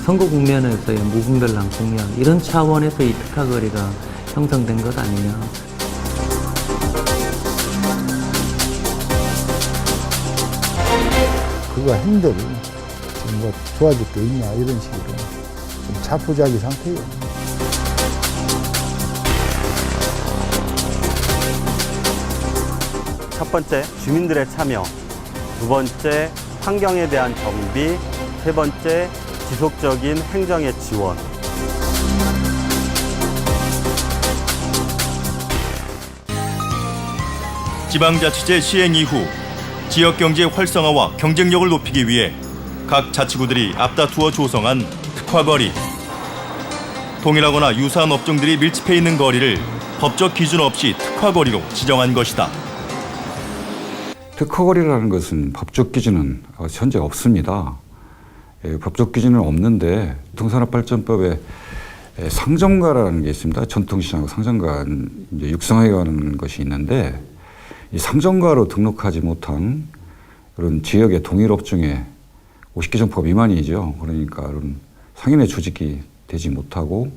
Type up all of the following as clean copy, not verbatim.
선거 국면에서의 무분별한 공약, 이런 차원에서 이 특화거리가 형성된 것 아니냐. 그거 핸들 지금 뭐 좋아질 게 있냐 이런 식으로 좀 자포자기 상태예요. 첫 번째, 주민들의 참여. 두 번째, 환경에 대한 정비. 세 번째, 지속적인 행정의 지원. 지방자치제 시행 이후 지역경제 활성화와 경쟁력을 높이기 위해 각 자치구들이 앞다투어 조성한 특화거리. 동일하거나 유사한 업종들이 밀집해 있는 거리를 법적 기준 없이 특화거리로 지정한 것이다. 특화거리라는 것은 법적 기준은 현재 없습니다. 법적 기준은 없는데 부동산업발전법에 상점가라는 게 있습니다. 전통시장하고 상점가 이제 육성해가는 것이 있는데 이 상점가로 등록하지 못한 그런 지역의 동일 업종에 50개정법 미만이죠. 그러니까 그런 상인의 조직이 되지 못하고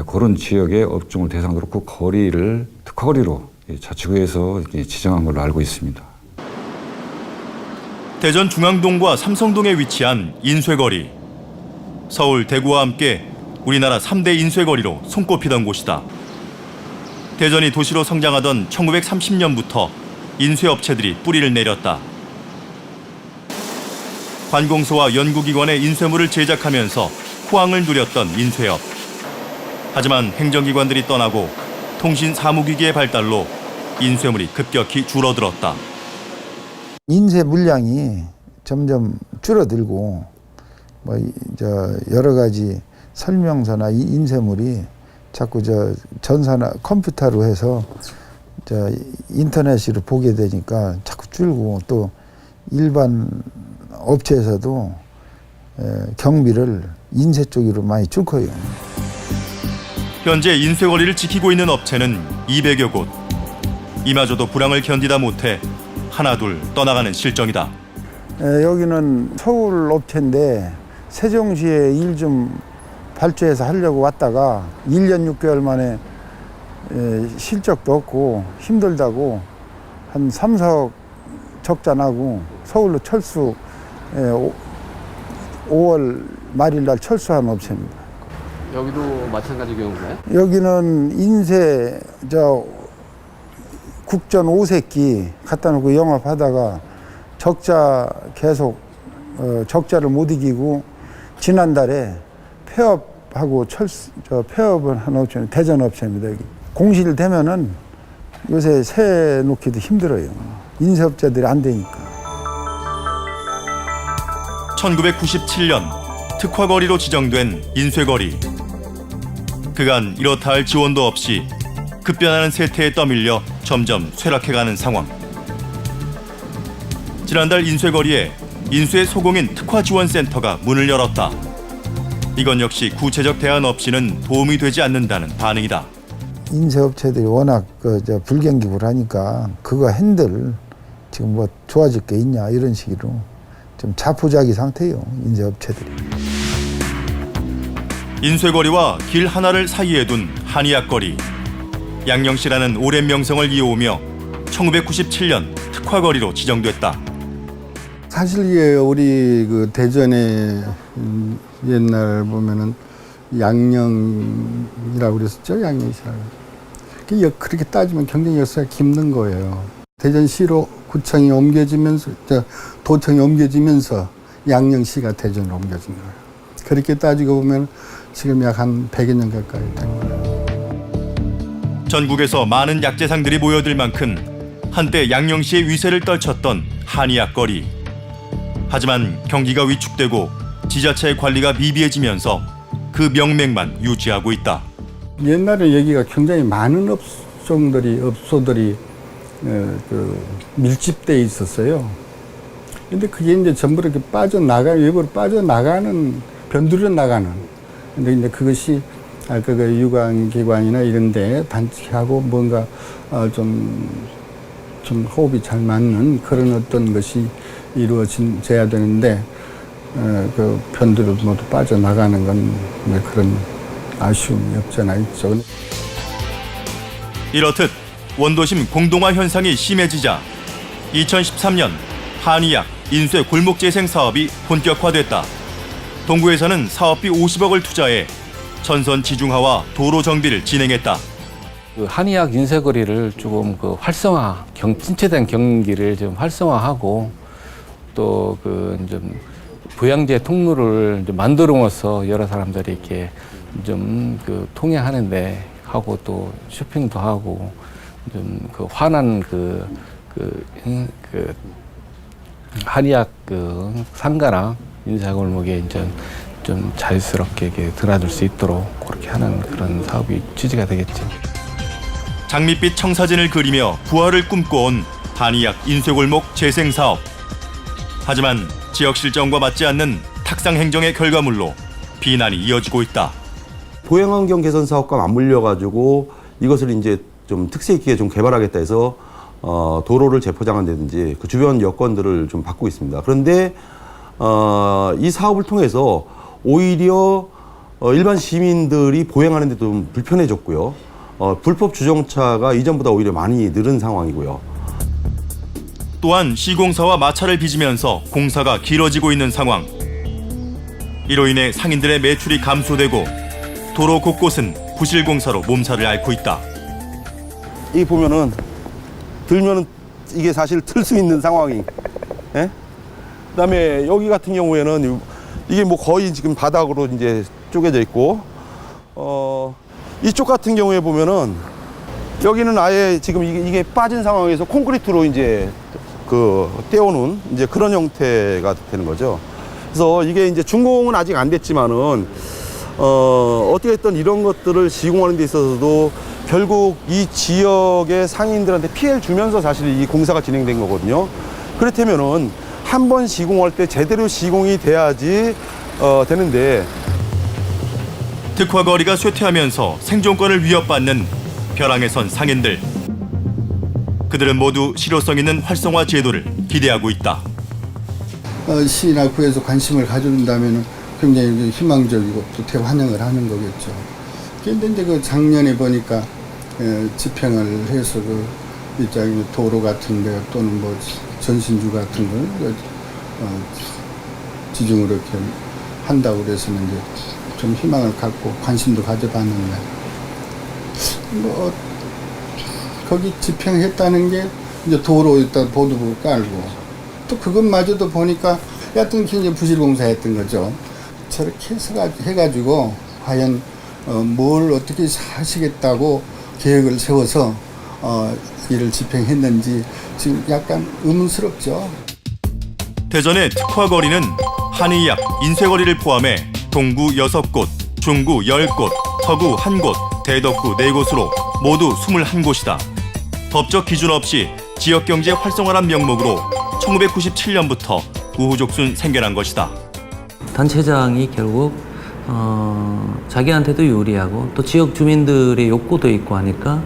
그런 지역의 업종을 대상으로 그 거리를 특화거리로 자치구에서 지정한 걸로 알고 있습니다. 대전 중앙동과 삼성동에 위치한 인쇄거리. 서울, 대구와 함께 우리나라 3대 인쇄거리로 손꼽히던 곳이다. 대전이 도시로 성장하던 1930년부터 인쇄업체들이 뿌리를 내렸다. 관공서와 연구기관의 인쇄물을 제작하면서 호황을 누렸던 인쇄업. 하지만 행정기관들이 떠나고 통신 사무기기의 발달로 인쇄물이 급격히 줄어들었다. 인쇄 물량이 점점 줄어들고 여러 가지 설명서나 이 인쇄물이 자꾸 전사나 컴퓨터로 해서 인터넷으로 보게 되니까 자꾸 줄고 또 일반 업체에서도 경비를 인쇄 쪽으로 많이 줄 거예요. 현재 인쇄거리를 지키고 있는 업체는 200여 곳. 이마저도 불황을 견디다 못해 하나둘 떠나가는 실정이다. 여기는 서울 업체인데 세종시에 일 좀 발주해서 하려고 왔다가 1년 6개월 만에 실적도 없고 힘들다고 한 3, 4억 적자 나고 서울로 철수 5월 말일 날 철수한 업체입니다. 여기도 마찬가지 경우인가요? 여기는 인쇄 국전 5세기 갖다 놓고 영업하다가 적자 계속 적자를 못 이기고 지난달에 폐업하고 폐업을 한 업체는 대전 업체입니다. 여기. 공실 되면은 요새 새 놓기도 힘들어요. 인쇄업자들이 안 되니까. 1997년 특화거리로 지정된 인쇄거리. 그간 이렇다 할 지원도 없이 급변하는 세태에 떠밀려 점점 쇠락해가는 상황. 지난달 인쇄거리에 인쇄 소공인 특화지원센터가 문을 열었다. 이건 역시 구체적 대안 없이는 도움이 되지 않는다는 반응이다. 인쇄업체들이 워낙 불경기를 하니까 그거 핸들 지금 뭐 좋아질 게 있냐 이런 식으로 좀 자포자기 상태예요. 인쇄업체들이. 인쇄거리와 길 하나를 사이에 둔 한의학거리. 양령시라는 오랜 명성을 이어오며 1997년 특화거리로 지정됐다. 사실 이게 우리 대전에 옛날 보면은 양령이라고 그랬었죠. 양령시라고. 그렇게 따지면 경쟁 역사가 깊는 거예요. 대전시로 구청이 옮겨지면서 도청이 옮겨지면서 양령시가 대전으로 옮겨진 거예요. 그렇게 따지고 보면 지금 약 한 100여 년 가까이 된 거예요. 전국에서 많은 약재상들이 모여들 만큼 한때 양령시의 위세를 떨쳤던 한의학거리. 하지만 경기가 위축되고 지자체의 관리가 미비해지면서 그 명맥만 유지하고 있다. 옛날에 여기가 굉장히 많은 업소들이 밀집돼 있었어요. 근데 그게 이제 전부 이렇게 외부로 빠져나가는, 변두려 나가는. 근데 이제 그것이 유관기관이나 이런 데 단축하고 뭔가 좀 호흡이 잘 맞는 그런 어떤 것이 이루어져야 되는데 그 편들을 모두 빠져나가는 건 그런 아쉬움이 없잖아 있죠. 이렇듯 원도심 공동화 현상이 심해지자 2013년 한의약 인쇄 골목재생 사업이 본격화됐다. 동구에서는 사업비 50억을 투자해 전선 지중화와 도로 정비를 진행했다. 그 한의학 인쇄거리를 조금 그 활성화, 진체된 경기를 좀 활성화하고 또 그 좀 부양제 통로를 좀 만들어서 여러 사람들이 이렇게 좀 그 통행하는데 하고 또 쇼핑도 하고 좀 그 환한 그 한의학 그 상가나 인쇄골목에 이제 좀 자유스럽게 이렇게 드나들 수 있도록 그렇게 하는 그런 사업이 취지가 되겠죠. 장밋빛 청사진을 그리며 부활을 꿈꿔온 한의약 인쇄골목 재생사업. 하지만 지역 실정과 맞지 않는 탁상 행정의 결과물로 비난이 이어지고 있다. 보행환경 개선 사업과 맞물려가지고 이것을 이제 좀 특색 있게 좀 개발하겠다 해서 도로를 재포장한다든지 그 주변 여건들을 좀 바꾸고 있습니다. 그런데 이 사업을 통해서 오히려 일반 시민들이 보행하는 데 좀 불편해졌고요. 불법 주정차가 이전보다 오히려 많이 늘은 상황이고요. 또한 시공사와 마찰을 빚으면서 공사가 길어지고 있는 상황. 이로 인해 상인들의 매출이 감소되고 도로 곳곳은 부실 공사로 몸살을 앓고 있다. 이 보면은 들면은 이게 사실 틀 수 있는 상황이. 예? 그다음에 여기 같은 경우에는 이게 뭐 거의 지금 바닥으로 이제 쪼개져 있고, 이쪽 같은 경우에 보면은 여기는 아예 지금 이게 빠진 상황에서 콘크리트로 이제 그 떼어놓은 이제 그런 형태가 되는 거죠. 그래서 이게 이제 준공은 아직 안 됐지만은 어떻게 했든 이런 것들을 시공하는 데 있어서도 결국 이 지역의 상인들한테 피해를 주면서 사실 이 공사가 진행된 거거든요. 그렇다면은 한 번 시공할 때 제대로 시공이 돼야지 되는데. 특화거리가 쇠퇴하면서 생존권을 위협받는 벼랑에 선 상인들. 그들은 모두 실효성 있는 활성화 제도를 기대하고 있다. 시나 구에서 관심을 가져준다면 굉장히 희망적이고 또 대환영을 하는 거겠죠. 그런데 그 작년에 보니까 집행을 해서 그 일장의 도로 같은 데 또는 뭐 전신주 같은 걸 지중으로 이렇게 한다고 그래서는 이제 좀 희망을 갖고 관심도 가져봤는데 뭐 거기 집행했다는 게 이제 도로 일단 보도부 깔고 또 그것마저도 보니까 하여튼 굉장히 부실공사했던 거죠. 저렇게 해가지고 과연 뭘 어떻게 하시겠다고 계획을 세워서 이를 집행했는지 지금 약간 의문스럽죠. 대전의 특화거리는 한의약 인쇄거리를 포함해 동구 6곳, 중구 10곳, 서구 1곳, 대덕구 4곳으로 모두 21곳이다. 법적 기준 없이 지역경제 활성화란 명목으로 1997년부터 우후죽순 생겨난 것이다. 단체장이 결국 자기한테도 유리하고 또 지역 주민들의 욕구도 있고 하니까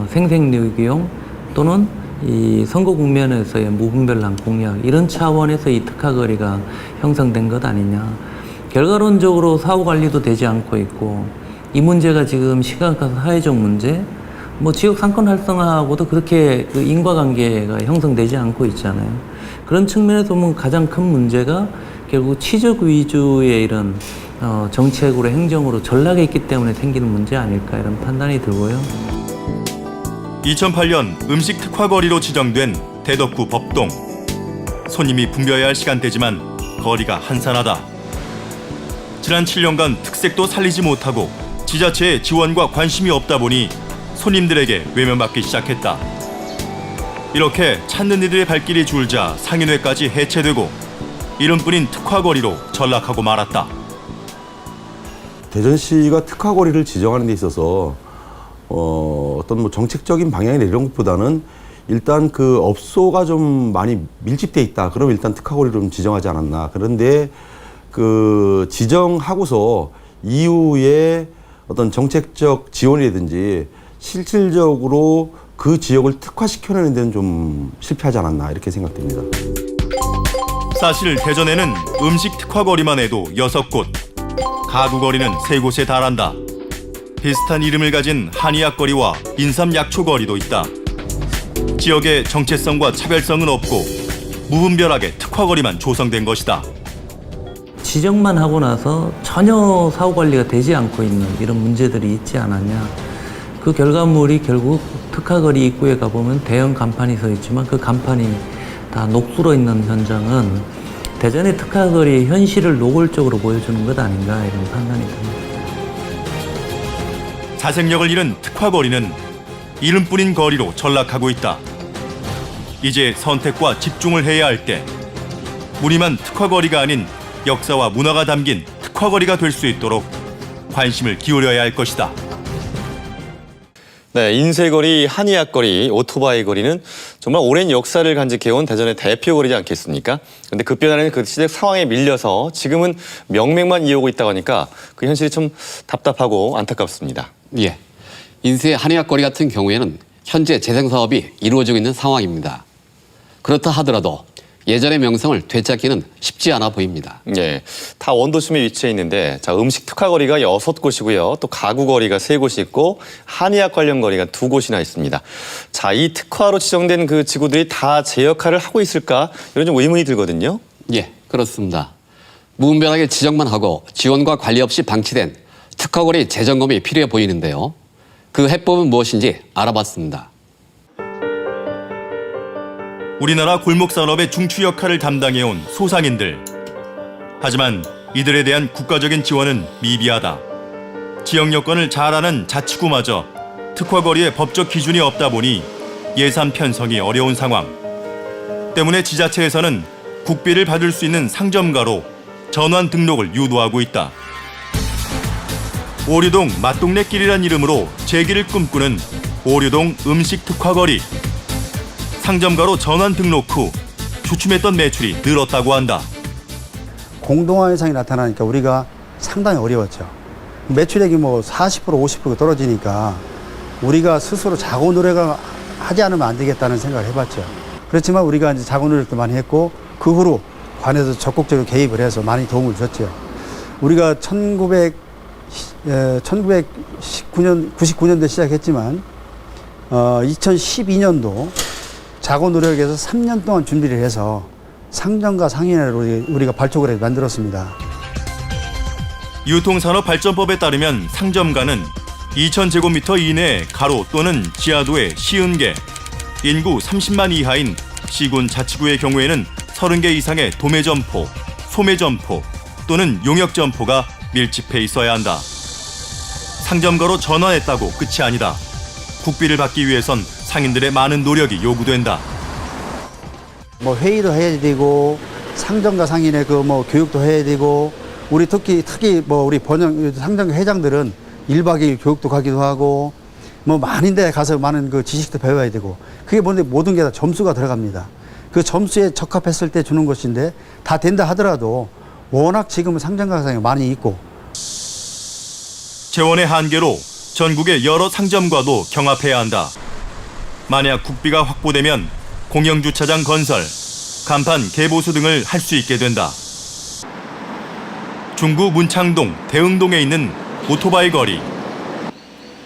생생유기용 또는 이 선거 국면에서의 무분별한 공약 이런 차원에서 이 특화거리가 형성된 것 아니냐. 결과론적으로 사후 관리도 되지 않고 있고 이 문제가 지금 심각한 사회적 문제, 뭐 지역 상권 활성화하고도 그렇게 그 인과관계가 형성되지 않고 있잖아요. 그런 측면에서 보면 가장 큰 문제가 결국 취적 위주의 이런 정책으로 행정으로 전락해 있기 때문에 생기는 문제 아닐까 이런 판단이 들고요. 2008년 음식 특화거리로 지정된 대덕구 법동. 손님이 붐벼야 할 시간대지만 거리가 한산하다. 지난 7년간 특색도 살리지 못하고 지자체의 지원과 관심이 없다 보니 손님들에게 외면받기 시작했다. 이렇게 찾는 이들의 발길이 줄자 상인회까지 해체되고 이름뿐인 특화거리로 전락하고 말았다. 대전시가 특화거리를 지정하는 데 있어서 어떤 뭐 정책적인 방향이나 이런 것보다는 일단 그 업소가 좀 많이 밀집돼 있다. 그럼 일단 특화거리를 좀 지정하지 않았나. 그런데 그 지정하고서 이후에 어떤 정책적 지원이라든지 실질적으로 그 지역을 특화시켜내는 데는 좀 실패하지 않았나 이렇게 생각됩니다. 사실 대전에는 음식 특화거리만 해도 6곳, 가구거리는 3곳에 달한다. 비슷한 이름을 가진 한의학거리와 인삼약초거리도 있다. 지역의 정체성과 차별성은 없고 무분별하게 특화거리만 조성된 것이다. 지정만 하고 나서 전혀 사후 관리가 되지 않고 있는 이런 문제들이 있지 않았냐. 그 결과물이 결국 특화거리 입구에 가보면 대형 간판이 서 있지만 그 간판이 다 녹슬어 있는 현장은 대전의 특화거리의 현실을 노골적으로 보여주는 것 아닌가 이런 판단이 듭니다. 자생력을 잃은 특화거리는 이름뿐인 거리로 전락하고 있다. 이제 선택과 집중을 해야 할 때 무늬만 특화거리가 아닌 역사와 문화가 담긴 특화거리가 될 수 있도록 관심을 기울여야 할 것이다. 네, 인쇄거리, 한의학거리, 오토바이 거리는 정말 오랜 역사를 간직해온 대전의 대표 거리지 않겠습니까? 그런데 급변하는 그 시대 상황에 밀려서 지금은 명맥만 이어오고 있다고 하니까 그 현실이 좀 답답하고 안타깝습니다. 예, 인쇄 한의학거리 같은 경우에는 현재 재생 사업이 이루어지고 있는 상황입니다. 그렇다 하더라도 예전의 명성을 되찾기는 쉽지 않아 보입니다. 예, 다 원도심에 위치해 있는데 자, 음식 특화거리가 6곳이고요. 또 가구거리가 3곳이 있고 한의학 관련 거리가 2곳이나 있습니다. 자, 이 특화로 지정된 그 지구들이 다 제 역할을 하고 있을까? 이런 좀 의문이 들거든요. 예, 그렇습니다. 무분별하게 지정만 하고 지원과 관리 없이 방치된 특화거리 재점검이 필요해 보이는데요. 그 해법은 무엇인지 알아봤습니다. 우리나라 골목산업의 중추 역할을 담당해온 소상인들. 하지만 이들에 대한 국가적인 지원은 미비하다. 지역 여건을 잘 아는 자치구마저 특화거리에 법적 기준이 없다 보니 예산 편성이 어려운 상황. 때문에 지자체에서는 국비를 받을 수 있는 상점가로 전환 등록을 유도하고 있다. 오류동 맛동네길이란 이름으로 재기를 꿈꾸는 오류동 음식 특화거리. 상점가로 전환 등록 후 주춤했던 매출이 늘었다고 한다. 공동화 현상이 나타나니까 우리가 상당히 어려웠죠. 매출액이 뭐 40% 50% 떨어지니까 우리가 스스로 자고 노력을 하지 않으면 안 되겠다는 생각을 해봤죠. 그렇지만 우리가 이제 자고 노력도 많이 했고 그 후로 관에서 적극적으로 개입을 해서 많이 도움을 줬죠. 우리가 99년도에 시작했지만 2012년도 자고 노력에서 3년 동안 준비를 해서 상점가 상인회를 우리가 발족을 해서 만들었습니다. 유통산업발전법에 따르면 상점가는 2,000제곱미터 이내의 가로 또는 지하도의 50개, 인구 30만 이하인 시군 자치구의 경우에는 30개 이상의 도매점포, 소매점포 또는 용역점포가 밀집해 있어야 한다. 상점가로 전환했다고 끝이 아니다. 국비를 받기 위해선 상인들의 많은 노력이 요구된다. 뭐 회의도 해야 되고 상점가 상인의 그 뭐 교육도 해야 되고 우리 특히 뭐 우리 상점가 회장들은 1박 2일 교육도 가기도 하고 뭐 많은 데 가서 많은 그 지식도 배워야 되고 그게 뭔데 모든 게 다 점수가 들어갑니다. 그 점수에 적합했을 때 주는 것인데 다 된다 하더라도 워낙 지금은 상점가 상인이 많이 있고 재원의 한계로 전국의 여러 상점과도 경합해야 한다. 만약 국비가 확보되면 공영주차장 건설, 간판 개보수 등을 할 수 있게 된다. 중구 문창동, 대흥동에 있는 오토바이 거리.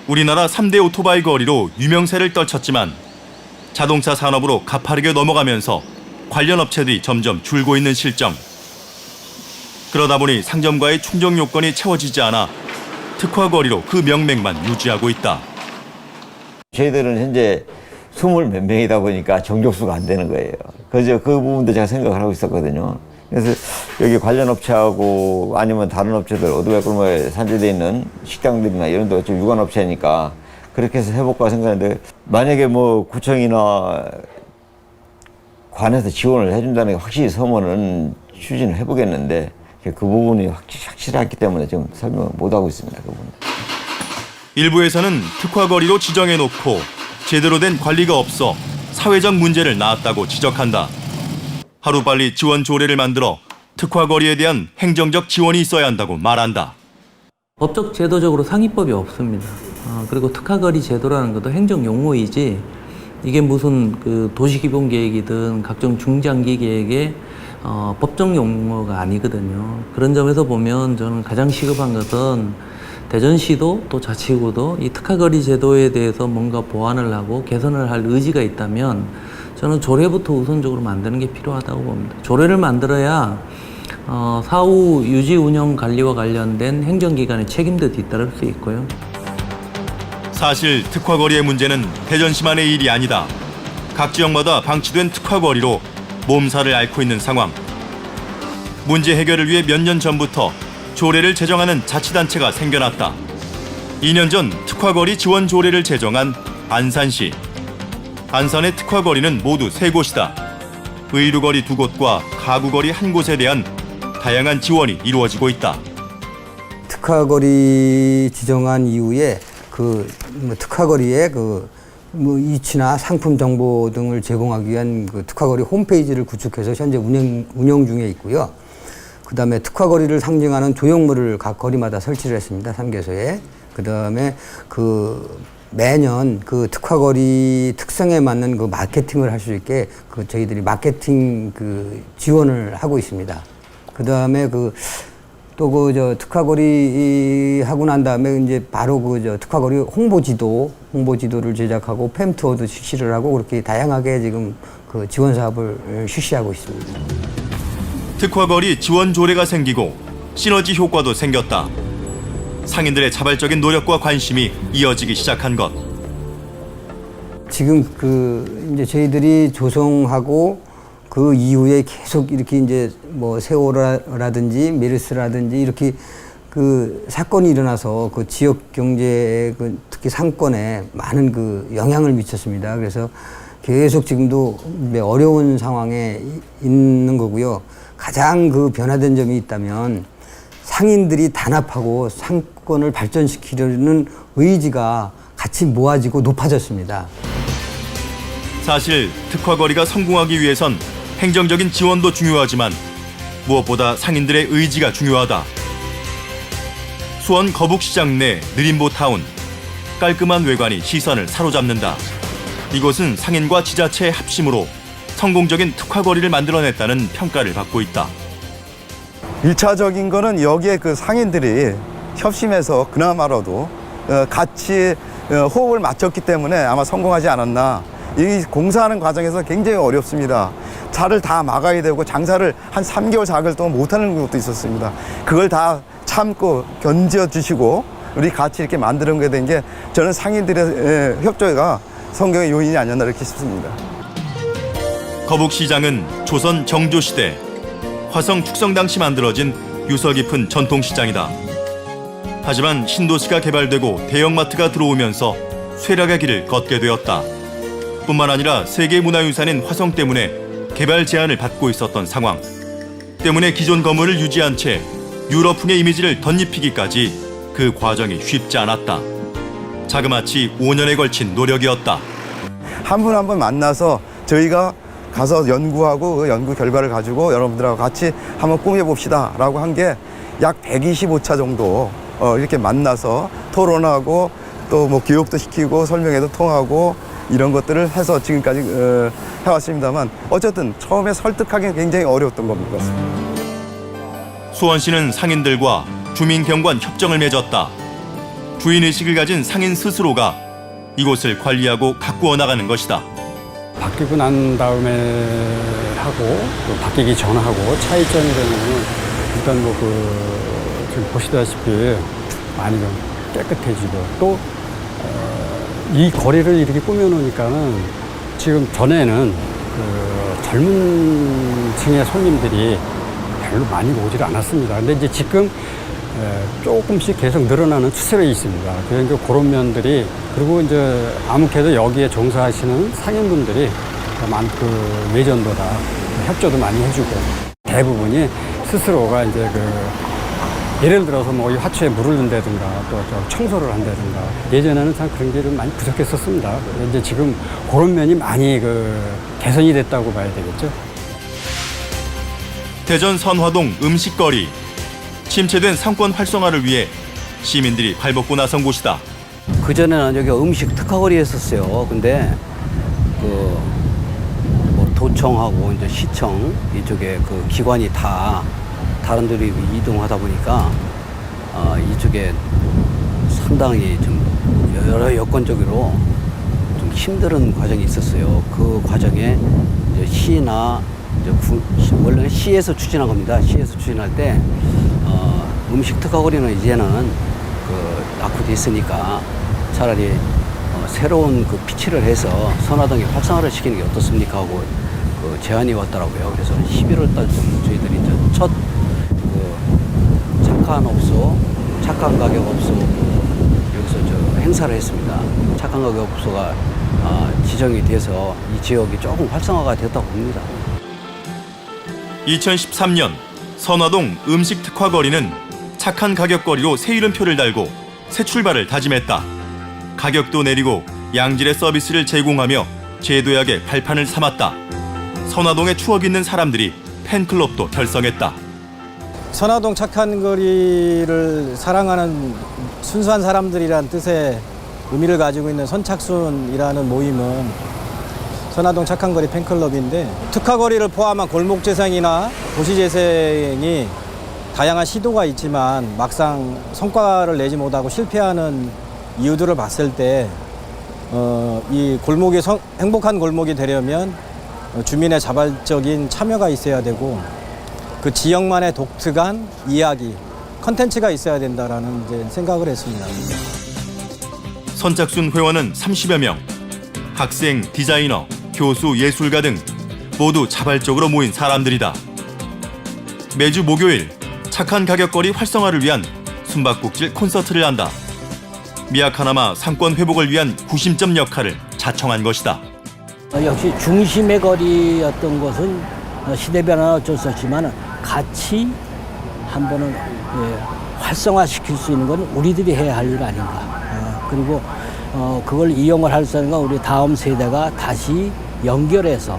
우리나라 3대 오토바이 거리로 유명세를 떨쳤지만 자동차 산업으로 가파르게 넘어가면서 관련 업체들이 점점 줄고 있는 실정. 그러다 보니 상점과의 충족 요건이 채워지지 않아 특화거리로 그 명맥만 유지하고 있다. 저희들은 현재 20몇 명이다 보니까 정족수가 안 되는 거예요. 그래서 그 부분도 제가 생각을 하고 있었거든요. 그래서 여기 관련 업체하고 아니면 다른 업체들, 오토바이 골목에 산재되어 있는 식당들이나 이런 데 어차피 유관업체니까 그렇게 해서 해볼까 생각했는데 만약에 뭐 구청이나 관에서 지원을 해준다는 게 확실히 서면은 추진을 해보겠는데 그 부분이 확실하기 때문에 지금 설명을 못하고 있습니다. 그 부분. 일부에서는 특화거리로 지정해놓고 제대로 된 관리가 없어 사회적 문제를 낳았다고 지적한다. 하루빨리 지원 조례를 만들어 특화거리에 대한 행정적 지원이 있어야 한다고 말한다. 법적 제도적으로 상위법이 없습니다. 그리고 특화거리 제도라는 것도 행정 용어이지 이게 무슨 그 도시기본계획이든 각종 중장기 계획에 법정 용어가 아니거든요. 그런 점에서 보면 저는 가장 시급한 것은 대전시도 또 자치구도 이 특화거리 제도에 대해서 뭔가 보완을 하고 개선을 할 의지가 있다면 저는 조례부터 우선적으로 만드는 게 필요하다고 봅니다. 조례를 만들어야 사후 유지 운영 관리와 관련된 행정기관의 책임도 뒤따를 수 있고요. 사실 특화거리의 문제는 대전시만의 일이 아니다. 각 지역마다 방치된 특화거리로 몸살을 앓고 있는 상황. 문제 해결을 위해 몇 년 전부터 조례를 제정하는 자치단체가 생겨났다. 2년 전 특화거리 지원 조례를 제정한 안산시. 안산의 특화거리는 모두 3곳이다. 의류거리 2곳과 가구거리 1곳에 대한 다양한 지원이 이루어지고 있다. 특화거리 지정한 이후에 특화거리에 위치나 상품 정보 등을 제공하기 위한 특화거리 홈페이지를 구축해서 현재 운영 중에 있고요. 그다음에 특화거리를 상징하는 조형물을 각 거리마다 설치를 했습니다. 3개소에. 그다음에 매년 특화거리 특성에 맞는 마케팅을 할 수 있게 저희들이 마케팅 지원을 하고 있습니다. 그다음에 특화거리 하고 난 다음에 이제 바로 특화거리 홍보지도를 제작하고 팸투어도 실시를 하고 그렇게 다양하게 지금 지원 사업을 실시하고 있습니다. 특화거리 지원 조례가 생기고 시너지 효과도 생겼다. 상인들의 자발적인 노력과 관심이 이어지기 시작한 것. 지금 이제 저희들이 조성하고 그 이후에 계속 이렇게 이제 세월호라든지 메르스라든지 이렇게 사건이 일어나서 지역 경제에 특히 상권에 많은 영향을 미쳤습니다. 그래서 계속 지금도 어려운 상황에 있는 거고요. 가장 변화된 점이 있다면 상인들이 단합하고 상권을 발전시키려는 의지가 같이 모아지고 높아졌습니다. 사실 특화거리가 성공하기 위해선 행정적인 지원도 중요하지만 무엇보다 상인들의 의지가 중요하다. 수원 거북시장 내 느림보타운. 깔끔한 외관이 시선을 사로잡는다. 이곳은 상인과 지자체의 합심으로 성공적인 특화거리를 만들어냈다는 평가를 받고 있다. 1차적인 거는 여기에 상인들이 협심해서 그나마라도 같이 호흡을 맞췄기 때문에 아마 성공하지 않았나. 이 공사하는 과정에서 굉장히 어렵습니다. 차를 다 막아야 되고 장사를 한 3개월, 4개월 동안 못하는 것도 있었습니다. 그걸 다 참고 견뎌주시고 우리 같이 이렇게 만드는 게 된 게 저는 상인들의 협조가 성공의 요인이 아니었나 이렇게 싶습니다. 거북시장은 조선 정조시대 화성 축성 당시 만들어진 유서 깊은 전통시장이다. 하지만 신도시가 개발되고 대형마트가 들어오면서 쇠락의 길을 걷게 되었다. 뿐만 아니라 세계문화유산인 화성 때문에 개발 제한을 받고 있었던 상황. 때문에 기존 건물을 유지한 채 유럽풍의 이미지를 덧입히기까지 그 과정이 쉽지 않았다. 자그마치 5년에 걸친 노력이었다. 한 분 한 분 만나서 저희가 가서 연구하고 그 연구 결과를 가지고 여러분들하고 같이 한번 꾸며봅시다 라고 한 게 약 125차 정도 이렇게 만나서 토론하고 또 교육도 시키고 설명회도 통하고 이런 것들을 해서 지금까지 해왔습니다만 어쨌든 처음에 설득하기는 굉장히 어려웠던 겁니다. 수원시는 상인들과 주민경관 협정을 맺었다. 주인의식을 가진 상인 스스로가 이곳을 관리하고 가꾸어 나가는 것이다. 바뀌고 난 다음에 하고 또 바뀌기 전하고 차이점이라면 일단 지금 보시다시피 많이 좀 깨끗해지고 또 이 거리를 이렇게 꾸며놓으니까는 지금 전에는 젊은 층의 손님들이 별로 많이 오질 않았습니다. 근데 이제 지금 조금씩 계속 늘어나는 추세가 있습니다. 그러니까 그런 면들이 그리고 이제 아무래도 여기에 종사하시는 상인분들이 예전보다 협조도 많이 해주고 대부분이 스스로가 이제 예를 들어서 이 화초에 물을 넣는다든가 또 청소를 한다든가 예전에는 참 그런 게 좀 많이 부족했었습니다. 이제 지금 그런 면이 많이 개선이 됐다고 봐야 되겠죠. 대전 선화동 음식거리. 침체된 상권 활성화를 위해 시민들이 발벗고 나선 곳이다. 그전에는 여기 음식 특화거리였었어요. 근데 도청하고 이제 시청 이쪽에 그 기관이 다 다른 데로 이동하다 보니까 이쪽에 상당히 좀 여러 여건적으로 좀 힘든 과정이 있었어요. 그 과정에 이제 시나 이제 원래는 시에서 추진한 겁니다. 시에서 추진할 때 음식 특화거리는 이제는 그 낙후돼 있으니까 차라리 새로운 그 피치를 해서 선화동에 활성화를 시키는 게 어떻습니까 하고 그 제안이 왔더라고요. 그래서 11월 달쯤 저희들이 이제 첫 그 착한 업소, 착한 가격 업소 여기서 저 행사를 했습니다. 착한 가격 업소가 지정이 돼서 이 지역이 조금 활성화가 됐다고 봅니다. 2013년 선화동 음식 특화거리는 착한 가격거리로 새 이름표를 달고 새 출발을 다짐했다. 가격도 내리고 양질의 서비스를 제공하며 제도약의 발판을 삼았다. 선화동에 추억 있는 사람들이 팬클럽도 결성했다. 선화동 착한 거리를 사랑하는 순수한 사람들이란 뜻의 의미를 가지고 있는 선착순이라는 모임은 선화동 착한 거리 팬클럽인데, 특화거리를 포함한 골목재생이나 도시재생이 다양한 시도가 있지만 막상 성과를 내지 못하고 실패하는 이유들을 봤을 때 이 골목이 행복한 골목이 되려면 주민의 자발적인 참여가 있어야 되고 그 지역만의 독특한 이야기, 컨텐츠가 있어야 된다라는 이제 생각을 했습니다. 선착순 회원은 30여 명. 학생, 디자이너, 교수, 예술가 등 모두 자발적으로 모인 사람들이다. 매주 목요일 착한 가격거리 활성화를 위한 숨바꼭질 콘서트를 한다. 미약하나마 상권 회복을 위한 구심점 역할을 자청한 것이다. 역시 중심의 거리였던 것은 시대 변화는 어쩔 수 없지만 같이 한번은 활성화시킬 수 있는 건 우리들이 해야 할 일 아닌가. 그리고 그걸 이용을 할 수 있는 건 우리 다음 세대가 다시 연결해서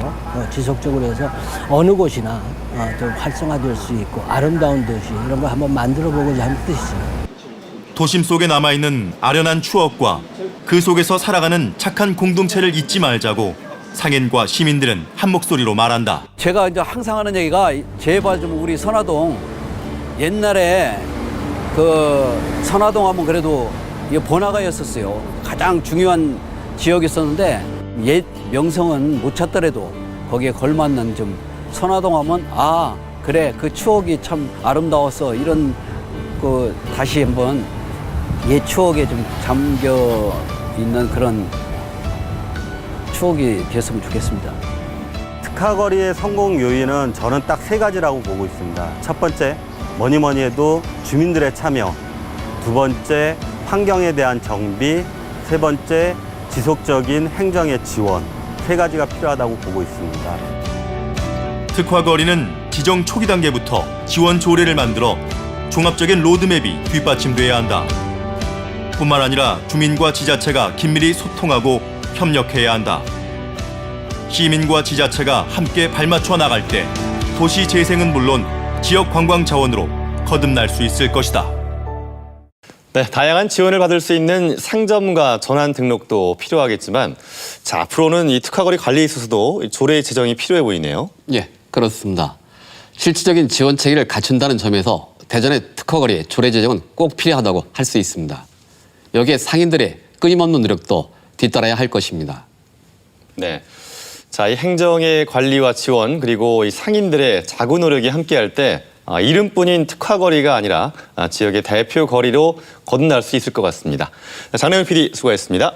지속적으로 해서 어느 곳이나 좀 활성화될 수 있고 아름다운 도시 이런 걸 한번 만들어 보고자 하는 뜻이죠. 도심 속에 남아있는 아련한 추억과 그 속에서 살아가는 착한 공동체를 잊지 말자고 상인과 시민들은 한 목소리로 말한다. 제가 이제 항상 하는 얘기가 제발 좀 우리 선화동 옛날에 그 선화동 하면 그래도 번화가였었어요. 가장 중요한 지역이었었는데 옛 명성은 못 찾더라도 거기에 걸맞는 좀 선화동 하면 그래 그 추억이 참 아름다웠어 이런 그 다시 한번 옛 추억에 좀 잠겨 있는 그런 추억이 됐으면 좋겠습니다. 특화거리의 성공 요인은 저는 딱 세 가지라고 보고 있습니다. 첫 번째, 뭐니 해도 주민들의 참여. 두 번째, 환경에 대한 정비. 세 번째, 지속적인 행정의 지원. 세 가지가 필요하다고 보고 있습니다. 특화거리는 지정 초기 단계부터 지원 조례를 만들어 종합적인 로드맵이 뒷받침돼야 한다. 뿐만 아니라 주민과 지자체가 긴밀히 소통하고 협력해야 한다. 시민과 지자체가 함께 발맞춰 나갈 때 도시 재생은 물론 지역 관광 자원으로 거듭날 수 있을 것이다. 네, 다양한 지원을 받을 수 있는 상점과 전환 등록도 필요하겠지만 자, 앞으로는 이 특화거리 관리에 있어서도 조례 제정이 필요해 보이네요. 예, 그렇습니다. 실질적인 지원 체계를 갖춘다는 점에서 대전의 특화거리 조례 제정은 꼭 필요하다고 할 수 있습니다. 여기에 상인들의 끊임없는 노력도 뒤따라야 할 것입니다. 네. 자, 이 행정의 관리와 지원 그리고 이 상인들의 자구 노력이 함께할 때 이름뿐인 특화거리가 아니라 지역의 대표 거리로 거듭날 수 있을 것 같습니다. 장래훈 PD 수고했습니다.